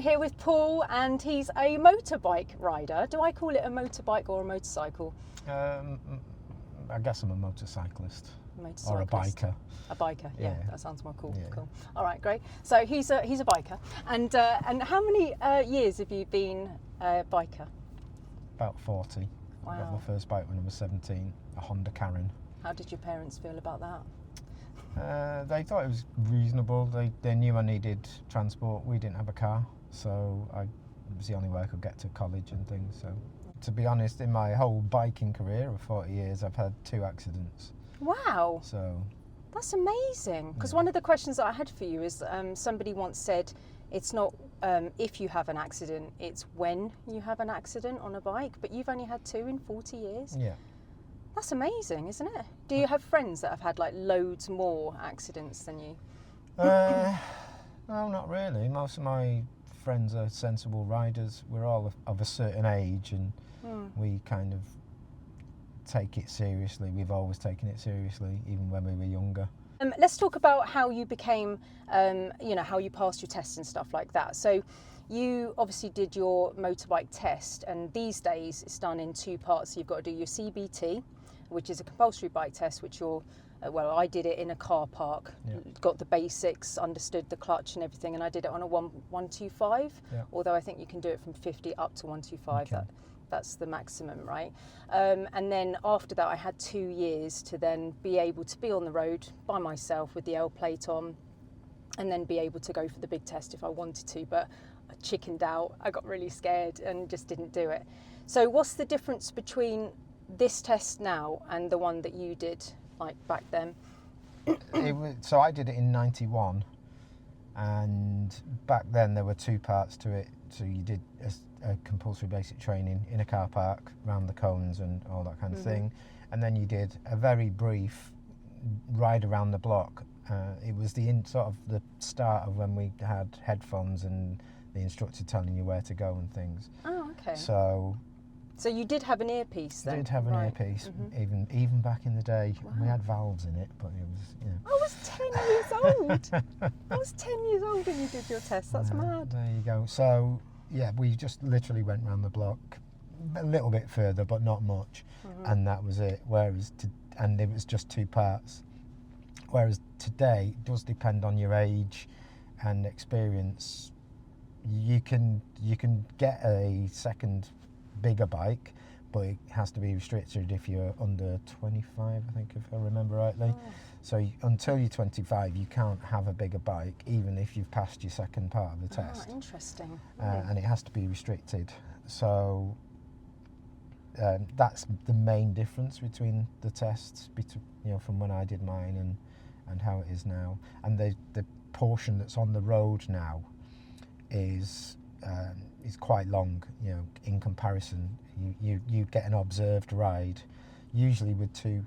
here with Paul, and he's a motorbike rider. Do I call it a motorbike or a motorcycle? I guess I'm a motorcyclist. Or a biker. A biker, yeah, that sounds more cool. Yeah. Cool. All right, great. So he's a biker, and how many years have you been a biker? About 40. Wow. I got my first bike when I was 17, a Honda Karen. How did your parents feel about that? They thought it was reasonable. They knew I needed transport. We didn't have a car, so it was the only way I could get to college and things. So, to be honest, in my whole biking career of 40 years, I've had 2 accidents. Wow. So that's amazing. Because one of the questions that I had for you is somebody once said it's not if you have an accident, it's when you have an accident on a bike. But you've only had 2 in 40 years. Yeah. That's amazing, isn't it? Do you have friends that have had like loads more accidents than you? No, not really. Most of my friends are sensible riders. We're all of a certain age, and we kind of take it seriously. We've always taken it seriously, even when we were younger. Let's talk about how you became, how you passed your tests and stuff like that. So you obviously did your motorbike test, and these days it's done in 2 parts. So you've got to do your CBT, which is a compulsory bike test, which I did it in a car park, got the basics, understood the clutch and everything, and I did it on a 125, although I think you can do it from 50 up to 125. Okay. That's the maximum, right? And then after that, I had 2 years to then be able to be on the road by myself with the L plate on, and then be able to go for the big test if I wanted to, but I chickened out. I got really scared and just didn't do it. So what's the difference between this test now and the one that you did like back then? So I did it in 91, and back then there were 2 parts to it. So you did a compulsory basic training in a car park, round the cones and all that kind of thing, and then you did a very brief ride around the block. It was sort of the start of when we had headphones and the instructor telling you where to go and things. Oh, okay. So you did have an earpiece then? I did have an earpiece, even back in the day. Wow. We had valves in it, but it was, I was 10 years old. I was 10 years old when you did your test. That's mad. There you go. So, yeah, we just literally went round the block a little bit further, but not much, and that was it. And it was just 2 parts. Whereas today, it does depend on your age and experience. You can get a second bigger bike, but it has to be restricted if you're under 25, I think, if I remember rightly. So until you're 25, you can't have a bigger bike, even if you've passed your second part of the test. Interesting. And it has to be restricted. So that's the main difference between the tests, from when I did mine and how it is now. And the portion that's on the road now is quite long, in comparison. You get an observed ride, usually with 2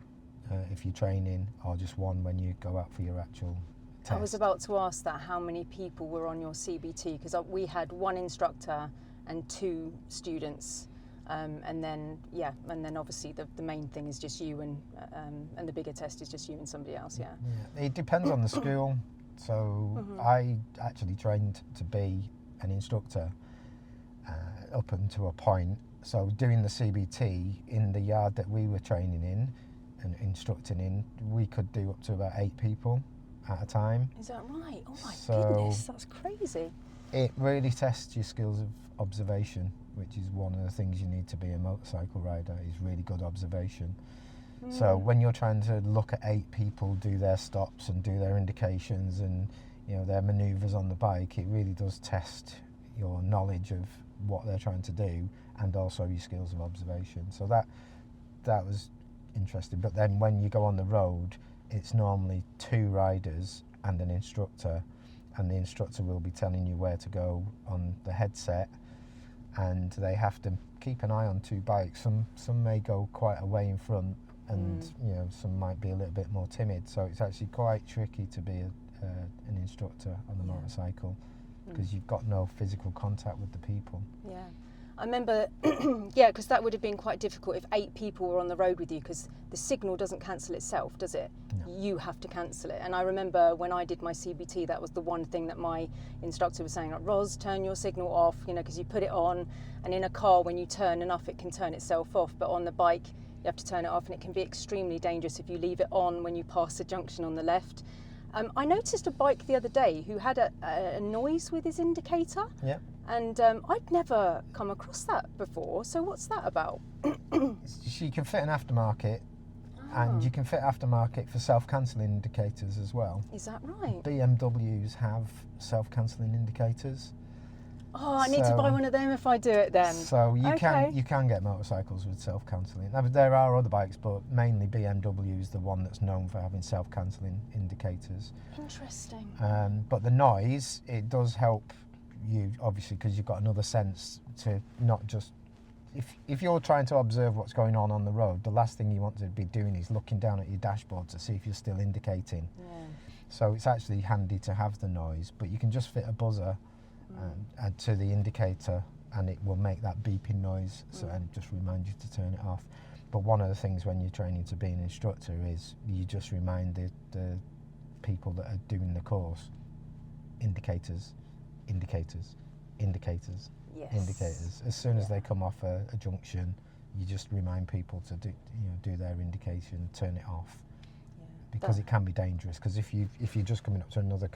if you're training, or just 1 when you go out for your actual test. I was about to ask that, how many people were on your CBT, because we had 1 instructor and 2 students, and then obviously the main thing is just you, and the bigger test is just you and somebody else. Yeah. It depends on the school. So I actually trained to be an instructor up until a point. So doing the CBT in the yard that we were training in and instructing in, we could do up to about 8 people at a time. Is that right? Oh my goodness, that's crazy. It really tests your skills of observation, which is one of the things you need to be a motorcycle rider, is really good observation. So when you're trying to look at 8 people do their stops and do their indications and their manoeuvres on the bike, it really does test your knowledge of what they're trying to do, and also your skills of observation. So that was interesting. But then when you go on the road, it's normally 2 riders and an instructor, and the instructor will be telling you where to go on the headset, and they have to keep an eye on 2 bikes. Some may go quite a way in front, and some might be a little bit more timid. So it's actually quite tricky to be an instructor on the motorcycle, because you've got no physical contact with the people. Yeah. I remember, yeah, because that would have been quite difficult if 8 people were on the road with you, because the signal doesn't cancel itself, does it? No. You have to cancel it. And I remember when I did my CBT, that was the one thing that my instructor was saying, like, Ros, turn your signal off, you know, because you put it on, and in a car, when you turn enough, it can turn itself off. But on the bike, you have to turn it off, and it can be extremely dangerous if you leave it on when you pass the junction on the left. I noticed a bike the other day who had a noise with his indicator. Yep. And I'd never come across that before. So what's that about? You can fit an aftermarket, and you can fit aftermarket for self-cancelling indicators as well. Is that right? BMWs have self-cancelling indicators. Oh, I need to buy one of them if I do it then. So you can get motorcycles with self-cancelling. Now, there are other bikes, but mainly BMW is the one that's known for having self-cancelling indicators. Interesting. But the noise, it does help you, obviously, because you've got another sense to not just... If you're trying to observe what's going on the road, the last thing you want to be doing is looking down at your dashboard to see if you're still indicating. Yeah. So it's actually handy to have the noise, but you can just fit a buzzer to the indicator, and it will make that beeping noise, and just remind you to turn it off. But one of the things when you're training to be an instructor is you just remind the people that are doing the course, indicators, indicators, indicators, Yes. indicators. As soon as they come off a junction, you just remind people to do their indication, turn it off. Because it can be dangerous. Because if you're just coming up to another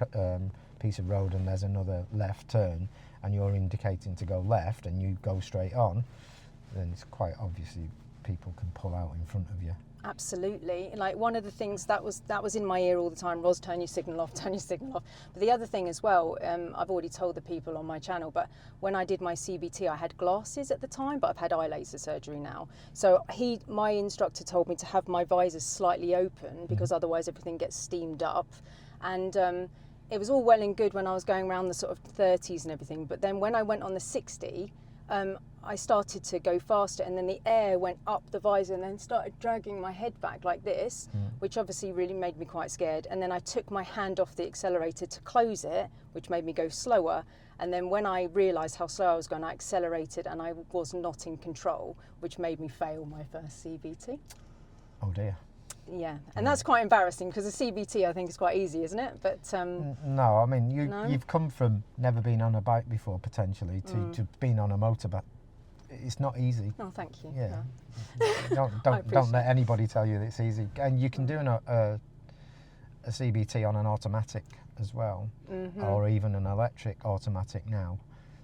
piece of road and there's another left turn, and you're indicating to go left and you go straight on, then it's quite obviously people can pull out in front of you. Absolutely. Like, one of the things that was in my ear all the time, Ros, turn your signal off, turn your signal off. But the other thing as well, I've already told the people on my channel, but when I did my CBT, I had glasses at the time, but I've had eye laser surgery now. So my instructor told me to have my visor slightly open, because otherwise everything gets steamed up. And it was all well and good when I was going around the sort of 30s and everything, but then when I went on the 60, I started to go faster, and then the air went up the visor and then started dragging my head back like this, which obviously really made me quite scared. And then I took my hand off the accelerator to close it, which made me go slower. And then when I realised how slow I was going, I accelerated, and I was not in control, which made me fail my first CBT. Oh dear. Yeah, and that's quite embarrassing, because the CBT I think is quite easy, isn't it? But no, I mean you've come from never been on a bike before potentially to being on a motorbike. It's not easy. Oh, thank you. Yeah. No. Don't let anybody tell you that it's easy. And you can do a CBT on an automatic as well, or even an electric automatic now.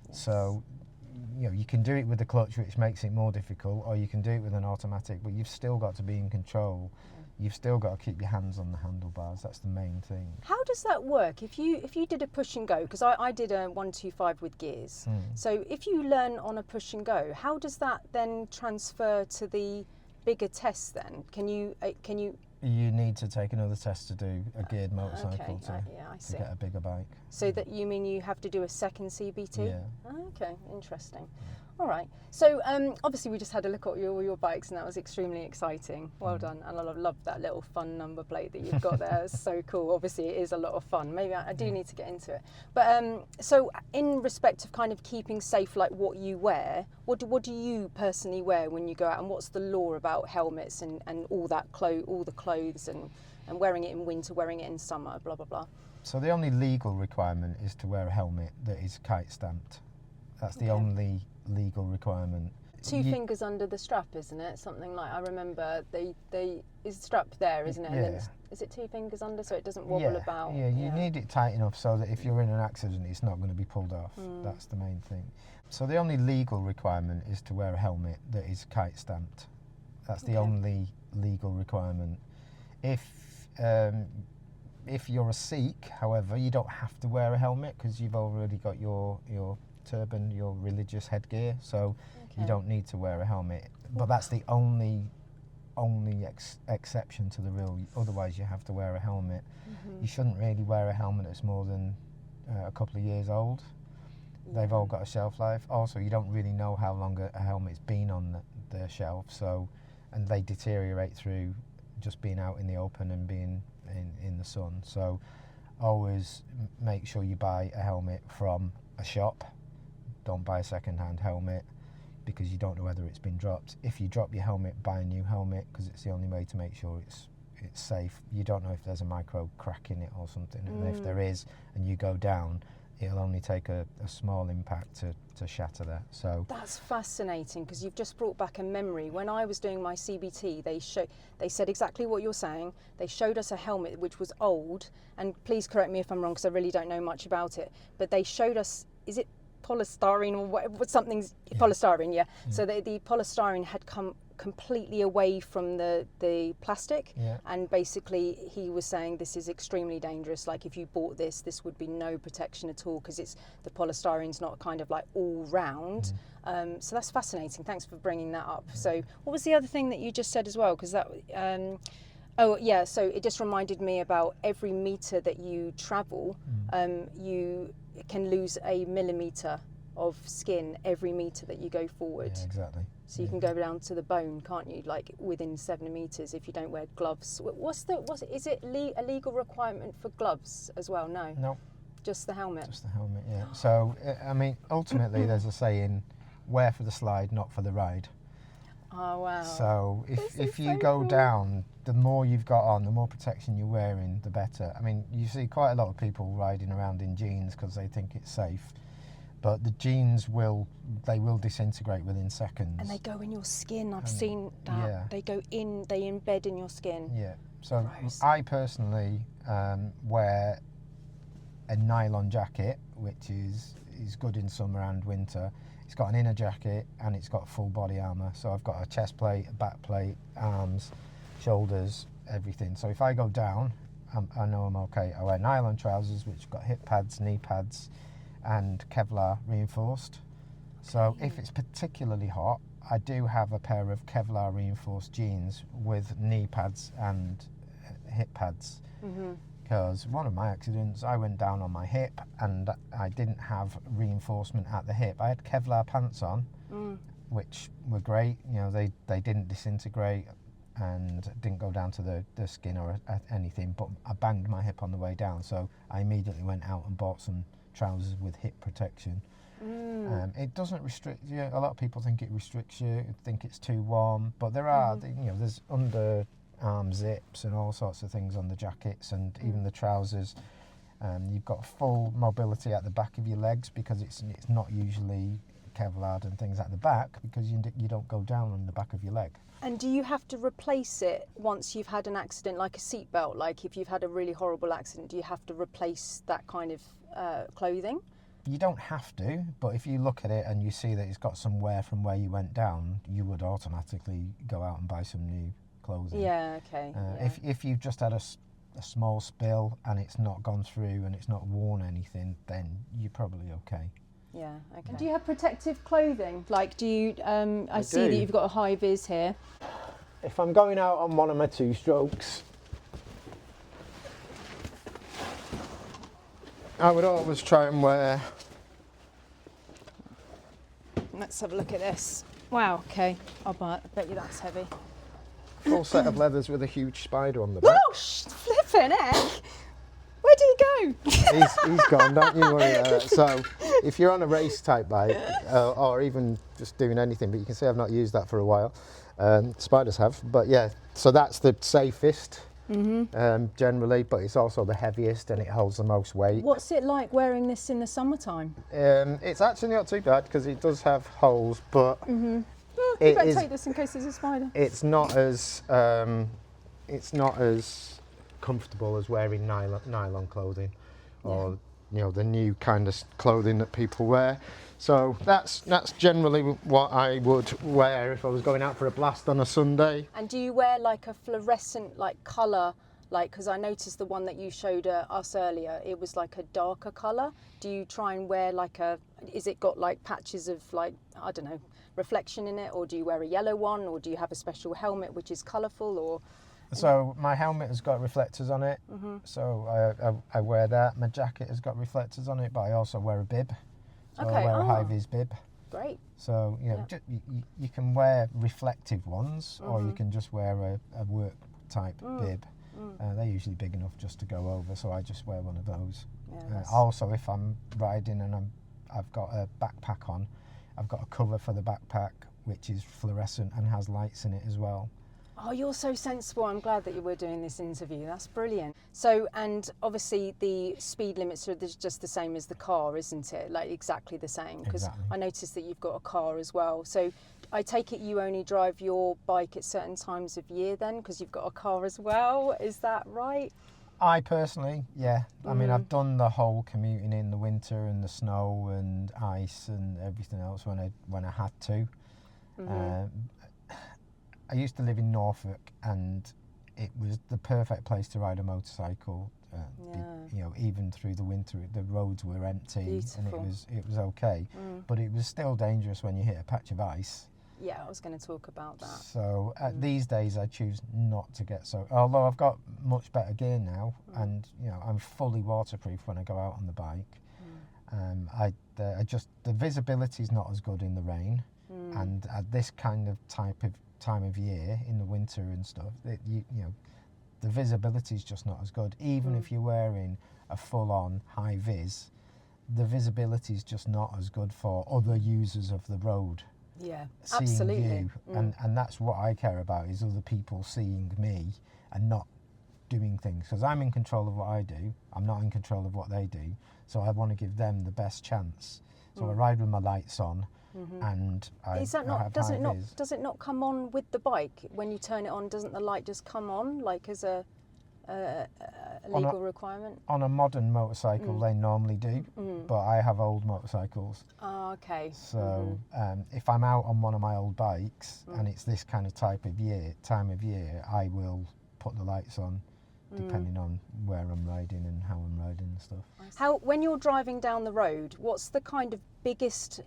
Yes. So you can do it with the clutch, which makes it more difficult, or you can do it with an automatic, but you've still got to be in control. You've still got to keep your hands on the handlebars. That's the main thing. How does that work? If you did a push and go, because I did a 125 with gears. So if you learn on a push and go, how does that then transfer to the bigger tests then? Can you You need to take another test to do a geared motorcycle to get a bigger bike. So that you mean you have to do a second CBT? Yeah. Okay, interesting. All right. So obviously we just had a look at all your bikes, and that was extremely exciting. Well done. And I love that little fun number plate that you've got there. It's so cool. Obviously it is a lot of fun. Maybe I do need to get into it. But so in respect of kind of keeping safe, like what you wear, what do you personally wear when you go out, and what's the law about helmets and all that all the clothes and wearing it in winter, wearing it in summer, blah blah blah? So the only legal requirement is to wear a helmet that is kite stamped. That's the only legal requirement. Two fingers under the strap, isn't it? Something like, I remember they is strap there, isn't it? Yeah. And then is it 2 fingers under so it doesn't wobble about? Yeah, you need it tight enough so that if you're in an accident, it's not going to be pulled off. That's the main thing. So the only legal requirement is to wear a helmet that is kite stamped. That's the only legal requirement. If you're a Sikh, however, you don't have to wear a helmet because you've already got your turban, your religious headgear, so you don't need to wear a helmet. But that's the only exception to the rule. Otherwise, you have to wear a helmet. You shouldn't really wear a helmet that's more than a couple of years old. They've all got a shelf life. Also, you don't really know how long a helmet's been on the shelf, and they deteriorate through just being out in the open and being in the sun. So always make sure you buy a helmet from a shop. Don't buy a second-hand helmet. because you don't know whether it's been dropped. If you drop your helmet, buy a new helmet, because it's the only way to make sure it's safe. You don't know if there's a micro crack in it or something, and if there is and you go down, it'll only take a small impact to shatter that. So that's fascinating, because you've just brought back a memory. When I was doing my CBT, they said exactly what you're saying. They showed us a helmet which was old, and please correct me if I'm wrong, because I really don't know much about it, but they showed us, is it polystyrene or what, something's polystyrene, yeah. So the polystyrene had come completely away from the plastic, and basically he was saying this is extremely dangerous. Like if you bought this would be no protection at all, because it's the polystyrene's not kind of like all round. So that's fascinating. Thanks for bringing that up. So what was the other thing that you just said as well? Because that oh yeah, so it just reminded me about every meter that you travel, you can lose a millimeter of skin every meter that you go forward. Yeah, exactly. So you can go down to the bone, can't you? Like within 7 meters if you don't wear gloves. Is it a legal requirement for gloves as well? No. Just the helmet. Just the helmet, yeah. So I mean, ultimately, there's a saying: wear for the slide, not for the ride. Oh wow. So if you go down, the more you've got on, the more protection you're wearing, the better. I mean, you see quite a lot of people riding around in jeans because they think it's safe, but the jeans will disintegrate within seconds. And they go in your skin. I've seen that. Yeah. They go in, they embed in your skin. Yeah. So gross. I personally wear a nylon jacket, which is good in summer and winter. It's got an inner jacket and it's got full body armour. So I've got a chest plate, a back plate, arms, shoulders, everything. So if I go down, I know I'm okay. I wear nylon trousers, which have got hip pads, knee pads, and Kevlar reinforced. So if it's particularly hot, I do have a pair of Kevlar reinforced jeans with knee pads and hip pads. Because one of my accidents, I went down on my hip and I didn't have reinforcement at the hip. I had Kevlar pants on, which were great. You know, they didn't disintegrate and didn't go down to the skin or anything, but I banged my hip on the way down. So I immediately went out and bought some trousers with hip protection. It doesn't restrict you. A lot of people think it restricts you, think it's too warm, but there are, there's under arm zips and all sorts of things on the jackets and even the trousers. You've got full mobility at the back of your legs because it's not usually Kevlar and things at the back, because you don't go down on the back of your leg. And do you have to replace it once you've had an accident, like a seatbelt? Like if you've had a really horrible accident, do you have to replace that kind of clothing? You don't have to, but if you look at it and you see that it's got some wear from where you went down, you would automatically go out and buy some new clothing. Yeah, okay. If you've just had a small spill and it's not gone through and it's not worn anything, then you're probably okay. Yeah, okay. And do you have protective clothing? Like, do you, I see that you've got a high vis here. If I'm going out on one of my 2 strokes, I would always try and wear... Let's have a look at this. Wow, okay. I bet you that's heavy. Full set of leathers with a huge spider on the back. Oh, flippin' heck! Where did he go? He's gone, don't you worry. So if you're on a race type bike or even just doing anything, but you can see I've not used that for a while. Spiders have, but yeah, so that's the safest generally, but it's also the heaviest and it holds the most weight. What's it like wearing this in the summertime? It's actually not too bad because it does have holes, but you better take this in case there's a spider. It's not as comfortable as wearing nylon clothing or the new kind of clothing that people wear. So that's generally what I would wear if I was going out for a blast on a Sunday. And do you wear like a fluorescent colour, because I noticed the one that you showed us earlier, it was like a darker colour. Do you try and wear is it got like patches of I don't know, reflection in it, or do you wear a yellow one, or do you have a special helmet which is colourful, or? So my helmet has got reflectors on it, so I wear that. My jacket has got reflectors on it, but I also wear a bib. So I wear a high-vis bib. Great. So you can wear reflective ones, or you can just wear a work-type bib. They're usually big enough just to go over, so I just wear one of those. Also, if I'm riding and I've got a backpack on, I've got a cover for the backpack which is fluorescent and has lights in it as well. Oh, you're so sensible. I'm glad that you were doing this interview. That's brilliant. So, and obviously the speed limits are just the same as the car, isn't it? Like exactly the same. Because Exactly. I noticed that you've got a car as well. So I take it you only drive your bike at certain times of year then, because you've got a car as well. Is that right? I personally, yeah. I mean, I've done the whole commuting in the winter and the snow and ice and everything else when I had to. I used to live in Norfolk, and it was the perfect place to ride a motorcycle. You know, even through the winter, the roads were empty. Beautiful. And it was okay, but it was still dangerous when you hit a patch of ice. Yeah, I was going to talk about that. So these days I choose not to get so. Although I've got much better gear now, and you know I'm fully waterproof when I go out on the bike. I just the visibility is not as good in the rain, and at this kind of time of year in the winter and stuff, you know, the visibility is just not as good. Even if you're wearing a full-on high vis, the visibility is just not as good for other users of the road. Yeah, Seeing absolutely. you, and that's what I care about, is other people seeing me and not doing things, because I'm in control of what I do. I'm not in control of what they do, so I want to give them the best chance. So I ride with my lights on, and Is that I not? have Does high it not? vis. Does it not come on with the bike when you turn it on? Doesn't the light just come on like as a legal requirement? On a modern motorcycle, they normally do, but I have old motorcycles. Oh, okay. So if I'm out on one of my old bikes and it's this kind of time of year, I will put the lights on, depending on where I'm riding and how I'm riding and stuff. How, when you're driving down the road, what's the kind of biggest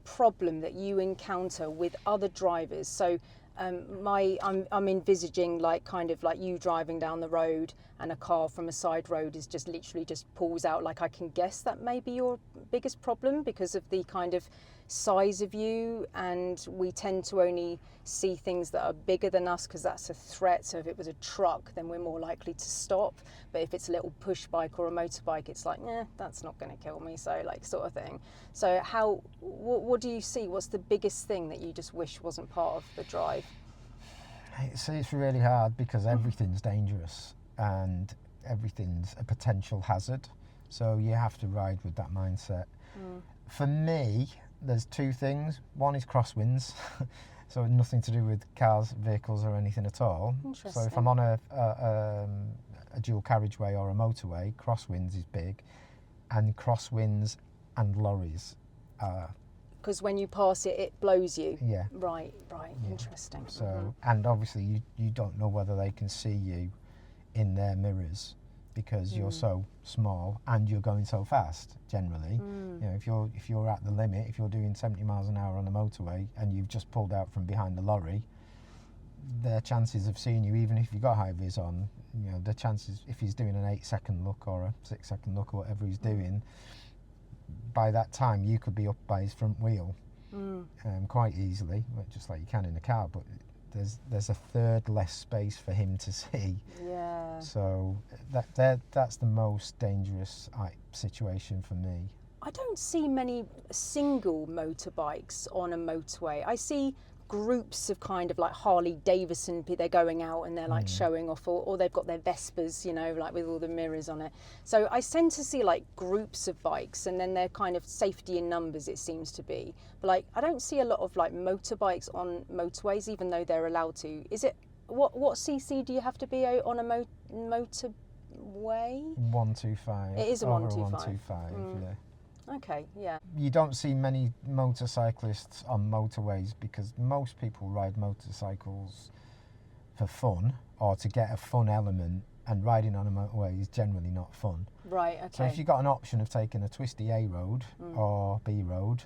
problem that you encounter with other drivers? So I'm envisaging like kind of like you driving down the road and a car from a side road is just literally just pulls out. Like I can guess that may be your biggest problem because of the kind of size of you, and we tend to only see things that are bigger than us because that's a threat. So if it was a truck, then we're more likely to stop, but if it's a little push bike or a motorbike, it's like, that's not going to kill me, so like sort of thing. So what do you see? What's the biggest thing that you just wish wasn't part of the drive? It's really hard because everything's dangerous and everything's a potential hazard, so you have to ride with that mindset. For me, there's two things. One is crosswinds, so nothing to do with cars, vehicles or anything at all. So if I'm on a dual carriageway or a motorway, crosswinds is big, and crosswinds and lorries are... Because when you pass it, it blows you. Yeah. Right, Yeah. interesting. So, and obviously you don't know whether they can see you in their mirrors because you're so small and you're going so fast generally. You know, if you're at the limit, if you're doing 70 miles an hour on the motorway and you've just pulled out from behind the lorry, their chances of seeing you, even if you've got high vis on, you know, the chances, if he's doing an 8-second look or a 6-second look or whatever he's doing, by that time you could be up by his front wheel quite easily, just like you can in a car, but there's a third less space for him to see. Yeah. So that's the most dangerous situation for me. I don't see many single motorbikes on a motorway. I see groups of kind of like Harley Davidson, they're going out and they're like showing off, or they've got their Vespers, you know, like with all the mirrors on it. So I tend to see like groups of bikes, and then they're kind of safety in numbers, it seems to be. But like I don't see a lot of like motorbikes on motorways, even though they're allowed to. Is it what CC do you have to be on a motorway? 125. It is a over 125. 125, yeah. Okay, yeah. You don't see many motorcyclists on motorways because most people ride motorcycles for fun or to get a fun element, and riding on a motorway is generally not fun. Right, okay. So if you've got an option of taking a twisty A road or B road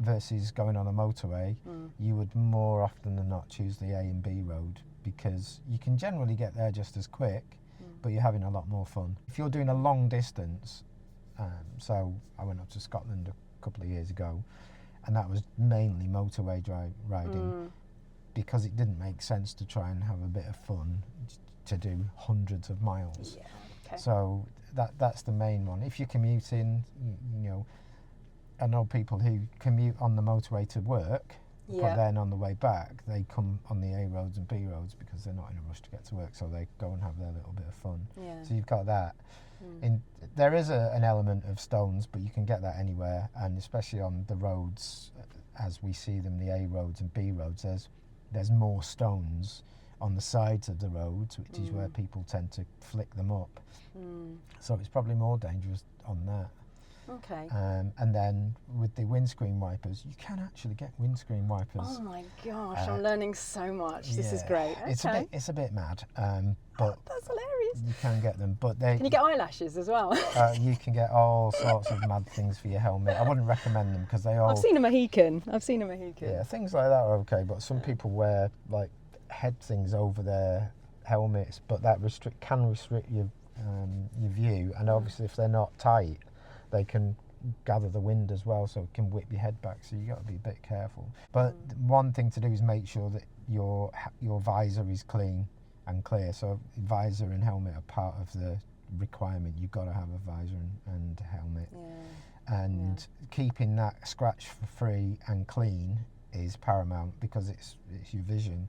versus going on a motorway, you would more often than not choose the A and B road because you can generally get there just as quick, but you're having a lot more fun. If you're doing a long distance, so I went up to Scotland a couple of years ago, and that was mainly motorway riding because it didn't make sense to try and have a bit of fun to do hundreds of miles. Yeah, okay. So that's the main one. If you're commuting, you know, I know people who commute on the motorway to work, Yeah. but then on the way back they come on the A roads and B roads because they're not in a rush to get to work, so they go and have their little bit of fun. Yeah. So you've got that. There is an element of stones, but you can get that anywhere, and especially on the roads as we see them, the A roads and B roads, there's more stones on the sides of the roads, which is where people tend to flick them up. So it's probably more dangerous on that. Okay. And then with the windscreen wipers, you can actually get windscreen wipers. Oh my gosh, I'm learning so much. This is Yeah, great. Okay. It's a bit mad, but That's hilarious. you can get them. But Can you get eyelashes as well? you can get all sorts of mad things for your helmet. I wouldn't recommend them because they all. I've seen a Mohican. Yeah, things like that are okay, but some people wear like head things over their helmets, but that can restrict your view, and obviously if they're not tight, they can gather the wind as well, so it can whip your head back, so you got to be a bit careful. But one thing to do is make sure that your visor is clean and clear. So visor and helmet are part of the requirement. You've got to have a visor and helmet. And keeping that scratch free and clean is paramount because it's your vision.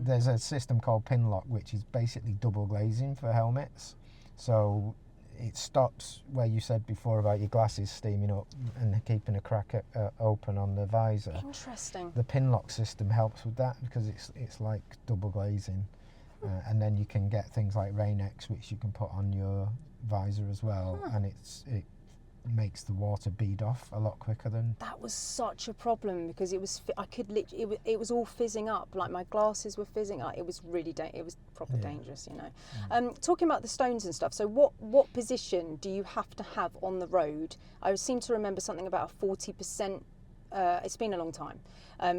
There's a system called pin lock, which is basically double glazing for helmets. So it stops where you said before about your glasses steaming up and keeping a crack open on the visor. Interesting. The pin lock system helps with that because it's like double glazing. And then you can get things like Rain-X, which you can put on your visor as well, and it makes the water bead off a lot quicker than. That was such a problem because it was it was all fizzing up, like my glasses were fizzing up. It was really it was proper dangerous, you know. Talking about the stones and stuff, so what position do you have to have on the road? I seem to remember something about a 40%. It's been a long time.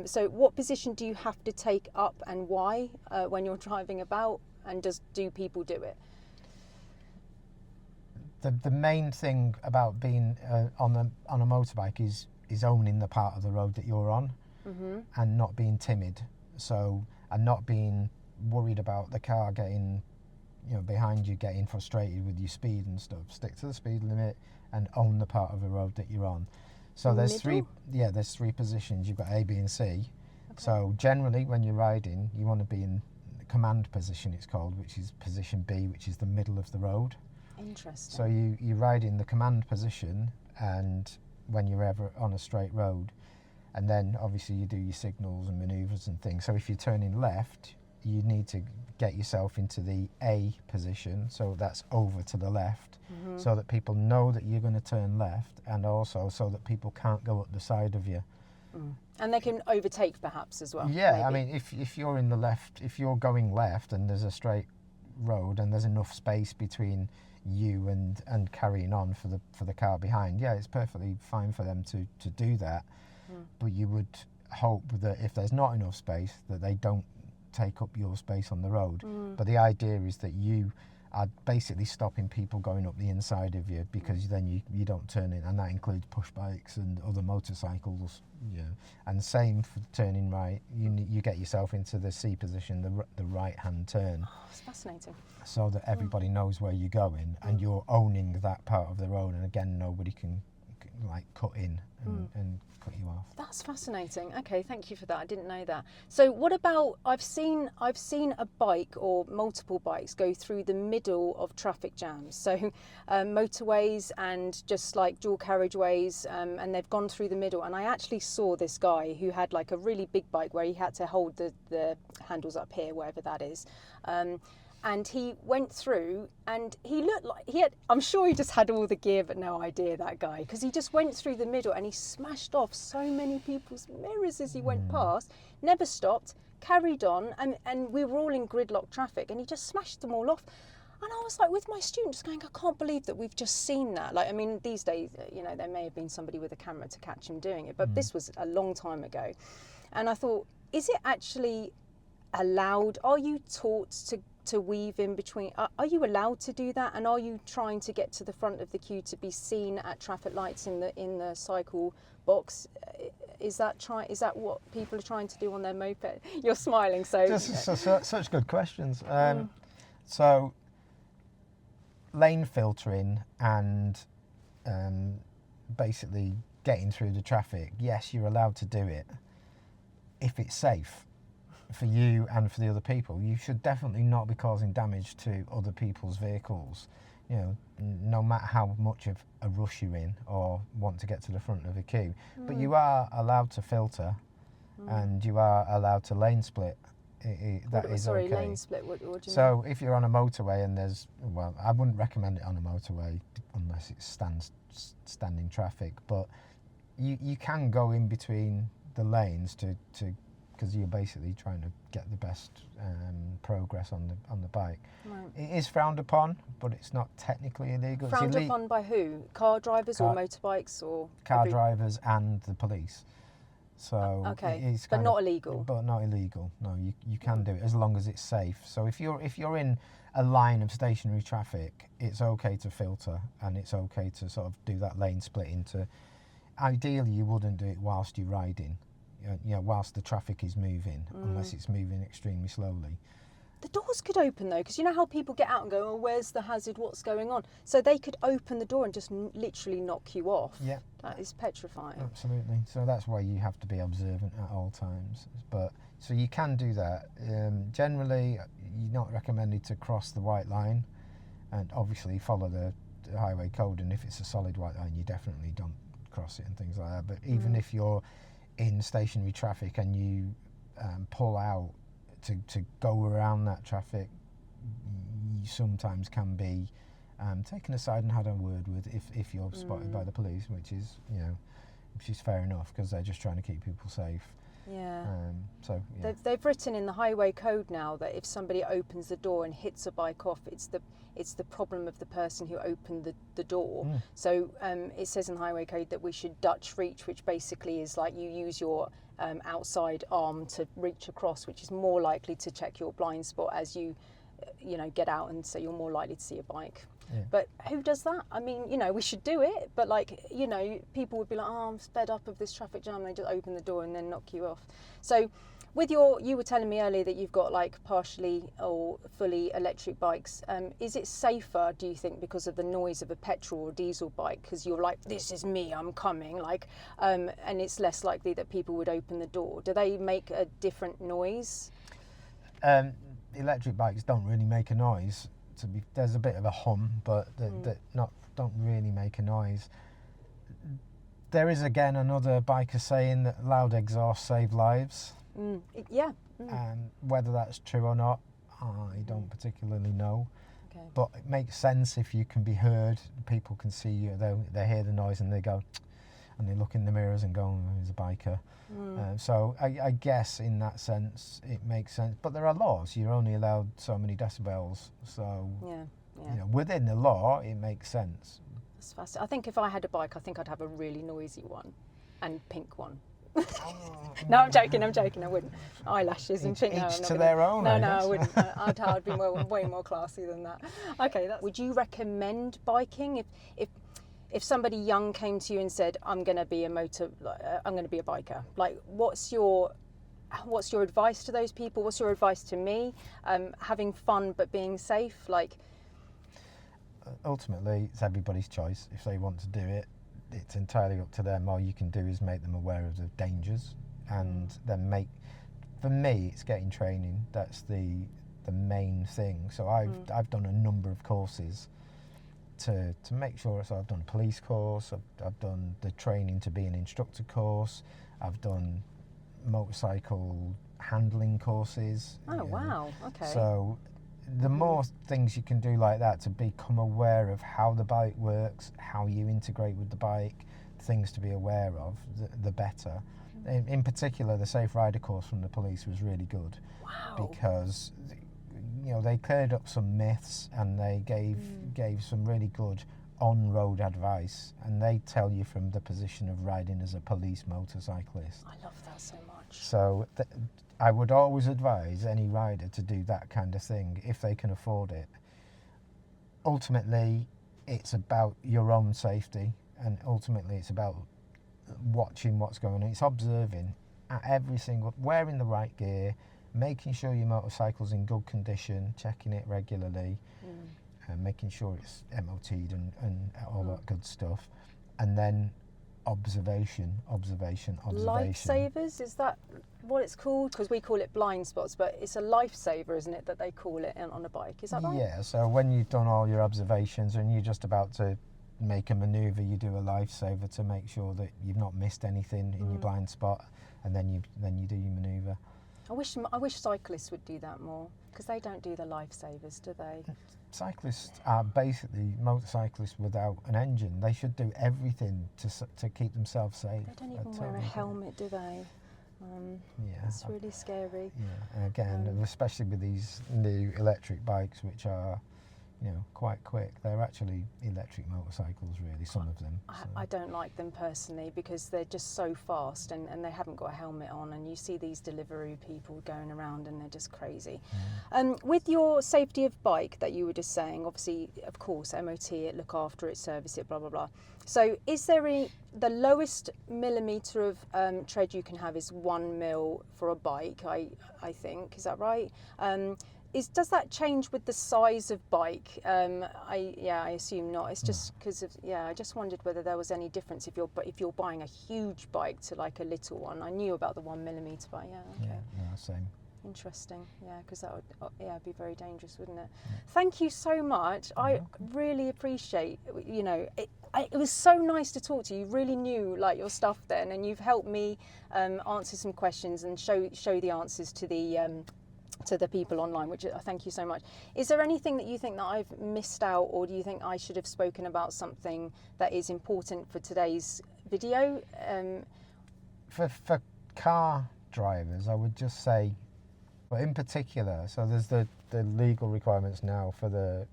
So what position do you have to take up and why when you're driving about, and do people do it? The main thing about being on a motorbike is owning the part of the road that you're on, and not being timid. So, and not being worried about the car getting, behind you, getting frustrated with your speed and stuff. Stick to the speed limit and own the part of the road that you're on. So there's three positions. You've got A, B, and C. Okay. So generally, when you're riding, you want to be in the command position. It's called, which is position B, which is the middle of the road. Interesting. So you ride in the command position, and when you're ever on a straight road, and then obviously you do your signals and manoeuvres and things. So if you're turning left, you need to get yourself into the A position, so that's over to the left, so that people know that you're going to turn left, and also so that people can't go up the side of you. And they can overtake perhaps as well. Yeah, maybe. I mean, if you're in the left, if you're going left and there's a straight road and there's enough space between you and carrying on for the car behind, it's perfectly fine for them to do that. But you would hope that if there's not enough space, that they don't take up your space on the road. But the idea is that you are basically stopping people going up the inside of you, because then you don't turn in, and that includes push bikes and other motorcycles. And same for turning right. You get yourself into the C position, the right hand turn. Oh, it's fascinating. So that everybody knows where you're going, and you're owning that part of the road, and again, nobody can like cut in and cut you off. That's fascinating. Okay, thank you for that. I didn't know that. So what about, I've seen a bike or multiple bikes go through the middle of traffic jams. So motorways and just like dual carriageways, and they've gone through the middle. And I actually saw this guy who had like a really big bike where he had to hold the handles up here, wherever that is. And he went through, and he looked like I'm sure he just had all the gear but no idea, that guy, because he just went through the middle and he smashed off so many people's mirrors as he went past, never stopped, carried on, and we were all in gridlock traffic, and he just smashed them all off. And I was like, with my students going, I can't believe that we've just seen that. Like, I mean, these days, there may have been somebody with a camera to catch him doing it, but this was a long time ago. And I thought, is it actually allowed? Are you taught to weave in between? Are you allowed to do that? And are you trying to get to the front of the queue to be seen at traffic lights in the cycle box? Is that what people are trying to do on their moped? You're smiling, so such good questions. So lane filtering and basically getting through the traffic, yes, you're allowed to do it if it's safe for you and for the other people. You should definitely not be causing damage to other people's vehicles, you know, no matter how much of a rush you're in or want to get to the front of a queue. But you are allowed to filter and you are allowed to lane split. Sorry, lane split, what do you mean? So if you're on a motorway and there's, well, I wouldn't recommend it on a motorway unless it's standing traffic, but you can go in between the lanes to because you're basically trying to get the best progress on the bike. Right. It is frowned upon, but it's not technically illegal. Frowned upon by who? Car drivers or motorbikes or car drivers and the police. So okay, it is but not illegal. But not illegal. No, you can do it as long as it's safe. So if you're in a line of stationary traffic, it's okay to filter and it's okay to sort of do that lane split into. Ideally, you wouldn't do it whilst you're riding, you know, whilst the traffic is moving, unless it's moving extremely slowly. The doors could open though, because you know how people get out and go, oh, where's the hazard, what's going on? So they could open the door and just literally knock you off. Yeah. That is petrifying. Absolutely. So that's why you have to be observant at all times. But so you can do that. Generally, you're not recommended to cross the white line and obviously follow the highway code. And if it's a solid white line, you definitely don't cross it and things like that. But even if you're in stationary traffic and you pull out to go around that traffic, you sometimes can be taken aside and had a word with if you're spotted by the police, which is fair enough because they're just trying to keep people safe. Yeah. So yeah. They've written in the highway code now that if somebody opens the door and hits a bike off, it's the problem of the person who opened the door. So it says in the highway code that we should Dutch reach, which basically is like you use your outside arm to reach across, which is more likely to check your blind spot as you get out, and so you're more likely to see a bike. Yeah. But who does that? I mean, we should do it, but people would be like, oh, I'm fed up of this traffic jam, and they just open the door and then knock you off. So with you were telling me earlier that you've got like partially or fully electric bikes. Is it safer, do you think, because of the noise of a petrol or diesel bike? Because you're like, this is me, I'm coming, and it's less likely that people would open the door. Do they make a different noise? Electric bikes don't really make a noise. There's a bit of a hum, but don't really make a noise. There is again another biker saying that loud exhaust save lives. Yeah. Whether that's true or not, I don't particularly know. Okay. But it makes sense if you can be heard. People can see you. They hear the noise and they go, and they look in the mirrors and go, oh, he's a biker. So I guess in that sense it makes sense. But there are laws. You're only allowed so many decibels. So within the law, it makes sense. That's fascinating. I think if I had a bike, I think I'd have a really noisy one and pink one. No, I'm joking. I wouldn't. Eyelashes and pink. Each to their own. No, I wouldn't. I'd be way more classy than that. Okay. Would you recommend biking if somebody young came to you and said, I'm going to be a biker? Like, what's your advice to those people? What's your advice to me? Having fun but being safe, ultimately, it's everybody's choice. If they want to do it, it's entirely up to them. All you can do is make them aware of the dangers, and then for me, it's getting training. That's the main thing. So I've done a number of courses to make sure. So I've done a police course. I've done the training to be an instructor course. I've done motorcycle handling courses. Oh wow! Okay. So the more things you can do like that to become aware of how the bike works, how you integrate with the bike, things to be aware of, the better. In particular, the Safe Rider course from the police was really good. Wow. Because they cleared up some myths and they gave some really good on-road advice, and they tell you from the position of riding as a police motorcyclist. I love that so much. So I would always advise any rider to do that kind of thing if they can afford it. Ultimately, it's about your own safety, and ultimately it's about watching what's going on. It's observing at wearing the right gear, making sure your motorcycle's in good condition, checking it regularly, and making sure it's MOT'd and all that good stuff. And then observation. Lifesavers, is that what it's called? Because we call it blind spots, but it's a lifesaver, isn't it, that they call it on a bike? Is that right? Yeah, so when you've done all your observations and you're just about to make a manoeuvre, you do a lifesaver to make sure that you've not missed anything in your blind spot, and then you do your manoeuvre. I wish cyclists would do that more, because they don't do the lifesavers, do they? Cyclists are basically motorcyclists without an engine. They should do everything to keep themselves safe. They don't even wear a helmet, do they? Yeah, it's really scary. Yeah, and again, especially with these new electric bikes, which are, you know, quite quick. They're actually electric motorcycles, really, some of them. So. I don't like them personally, because they're just so fast, and they haven't got a helmet on, and you see these delivery people going around and they're just crazy. With your safety of bike that you were just saying, obviously, of course, MOT it, look after it, service it, blah, blah, blah. So is there the lowest millimetre of tread you can have is 1 mil for a bike, I think, is that right? Does that change with the size of bike? I assume not. It's just because of I just wondered whether there was any difference if you're buying a huge bike to like a little one. I knew about the 1 millimetre, but okay. Yeah, same. Interesting, because that would be very dangerous, wouldn't it? Thank you so much. I really appreciate. It was so nice to talk to you. You really knew like your stuff then, and you've helped me answer some questions and show the answers to the people online, which I thank you so much. Is there anything that you think that I've missed out, or do you think I should have spoken about something that is important for today's video? For car drivers, I would just say, but in particular, so there's the legal requirements now for the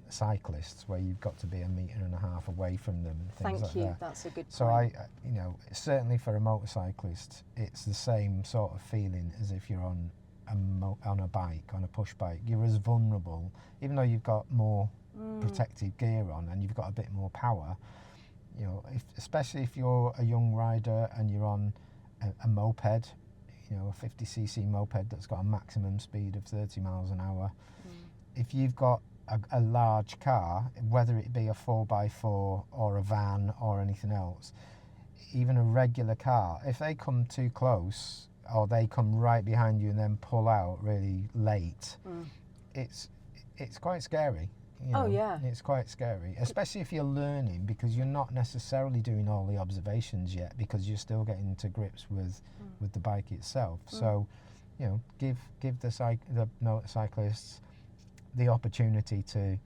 cyclists, where you've got to be 1.5 meters away from them and things like that. That's a good point. So certainly for a motorcyclist, it's the same sort of feeling as if you're on a bike, on a push bike. You're as vulnerable, even though you've got more protective gear on and you've got a bit more power. You know, especially if you're a young rider and you're on a moped, you know, a 50cc moped that's got a maximum speed of 30 miles an hour. If you've got a large car, whether it be a 4x4 or a van or anything else, even a regular car, if they come too close or they come right behind you and then pull out really late, it's quite scary. You know, it's quite scary, especially if you're learning, because you're not necessarily doing all the observations yet, because you're still getting to grips with the bike itself. So, you know, give the motorcyclists the opportunity to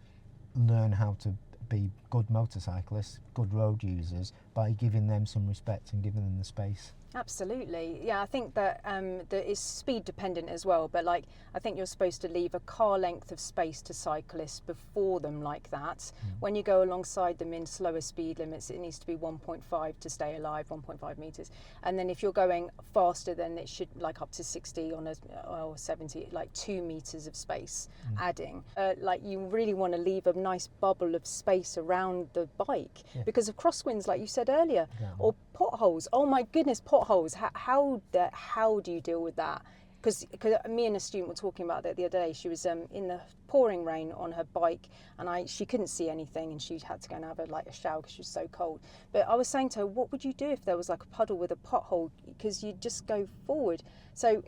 learn how to be good motorcyclists, good road users, by giving them some respect and giving them the space. Absolutely, yeah. I think that it's speed dependent as well, but like I think you're supposed to leave a car length of space to cyclists before them like that. When you go alongside them in slower speed limits, it needs to be 1.5 to stay alive, 1.5 meters. And then if you're going faster, then it should like up to 60 or 70, like 2 meters of space adding. Like you really want to leave a nice bubble of space around the bike because of crosswinds, like you said earlier, or potholes. Oh my goodness, potholes. How do you deal with that? Because me and a student were talking about that the other day. She was in the pouring rain on her bike, and she couldn't see anything, and she had to go and have a shower because she was so cold. But I was saying to her, what would you do if there was like a puddle with a pothole? Because you'd just go forward. So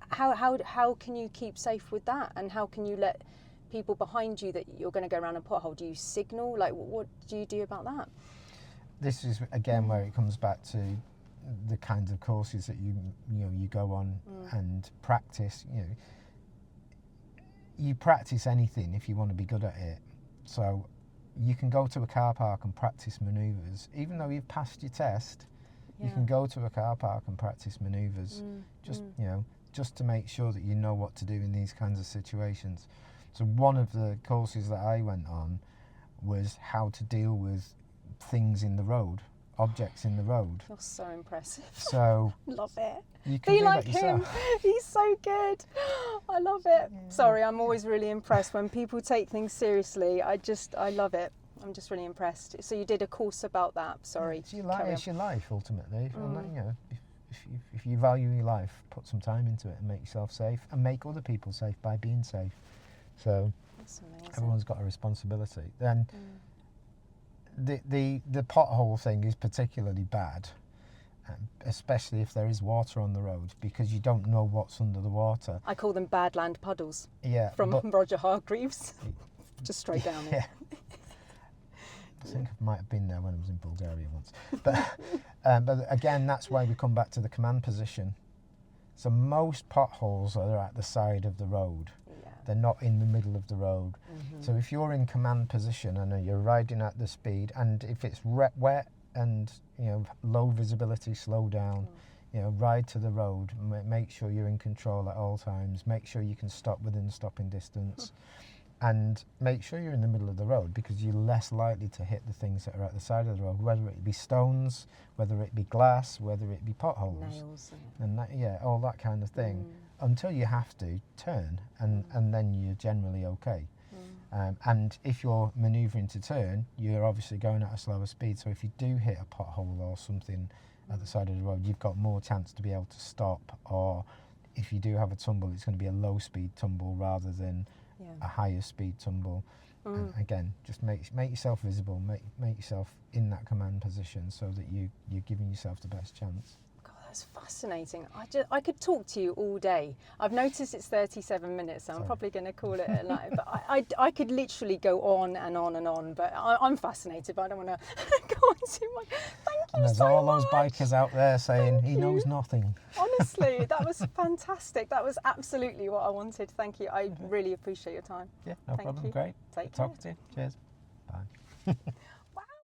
how can you keep safe with that? And how can you let people behind you that you're going to go around a pothole? Do you signal? Like what do you do about that? This is again where it comes back to the kinds of courses that you go on and practice. You practice anything if you want to be good at it. So you can go to a car park and practice manoeuvres, even though you've passed your test. You can go to a car park and practice manoeuvres, just to make sure that you know what to do in these kinds of situations. So one of the courses that I went on was how to deal with things in the road, objects in the road. You're so impressive. So love it. You can be like him. He's so good. I love it. Yeah. Sorry, I'm always really impressed when people take things seriously. I love it. I'm just really impressed. So you did a course about that. Sorry. It's your life ultimately. If you value your life, put some time into it and make yourself safe and make other people safe by being safe. So everyone's got a responsibility. Then the pothole thing is particularly bad, especially if there is water on the road, because you don't know what's under the water. I call them badland puddles. Yeah. From Roger Hargreaves. Just straight down Yeah. it. I think I might have been there when I was in Bulgaria once. But again, that's why we come back to the command position. So most potholes are at the side of the road. Yeah. They're not in the middle of the road. Mm-hmm. So if you're in command position and you're riding at the speed, and if it's wet and low visibility, slow down. Ride to the road. Make sure you're in control at all times. Make sure you can stop within stopping distance. And make sure you're in the middle of the road, because you're less likely to hit the things that are at the side of the road, whether it be stones, whether it be glass, whether it be potholes. Nails. And all that kind of thing, until you have to turn, and then you're generally okay. And if you're manoeuvring to turn, you're obviously going at a slower speed, so if you do hit a pothole or something at the side of the road, you've got more chance to be able to stop, or if you do have a tumble, it's going to be a low speed tumble rather than a higher speed tumble. And again, just make yourself visible, make yourself in that command position, so that you're giving yourself the best chance. God, that's fascinating. I could talk to you all day. I've noticed it's 37 minutes, so I'm probably going to call it a night. But I could literally go on and on and on. But I'm fascinated. But I don't want to go on too much. Thank you. And there's all those bikers out there saying he knows nothing. Honestly, that was fantastic. That was absolutely what I wanted. Thank you. I really appreciate your time. Yeah, no problem. You. Great. Take care. Talking to you. Cheers. Bye.